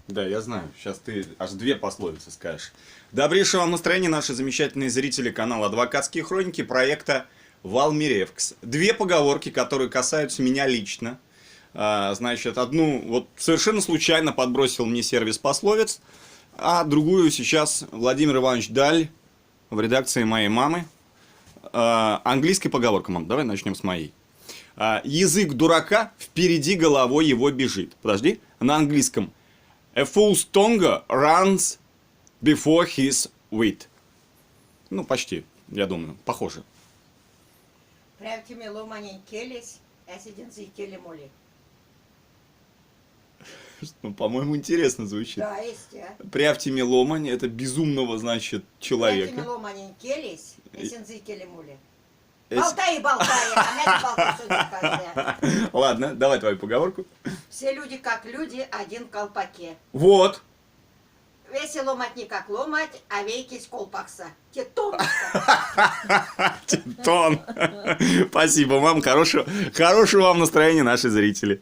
Да, я знаю. Сейчас ты аж две пословицы скажешь. Добрейшего вам настроения, наши замечательные зрители канала «Адвокатские хроники» проекта «Валмиревкс». Две поговорки, которые касаются меня лично. Значит, одну вот совершенно случайно подбросил мне сервис пословиц, а другую сейчас Владимир Иванович Даль в редакции моей мамы. Английская поговорка, мам, давай начнем с моей. Язык дурака впереди головой его бежит. Подожди, на английском. A fool's tongue runs before his wit. Ну, почти, я думаю, похоже. Прямо ломанень келись, эсиден зикели моли. Ну, по-моему, интересно звучит. Да, есть, Прявтими ломань, это безумного, значит, человека. Прямо ломанень келись, эсиден зикели моли. Эс- Болтай, а мяч болтай. Ладно, давай твою поговорку. Все люди как люди, один в колпаке. Вот. Веси ломать не как ломать, а вейкись колпакса. Тетон. Тон. Спасибо вам, хорошего вам настроения, наши зрители.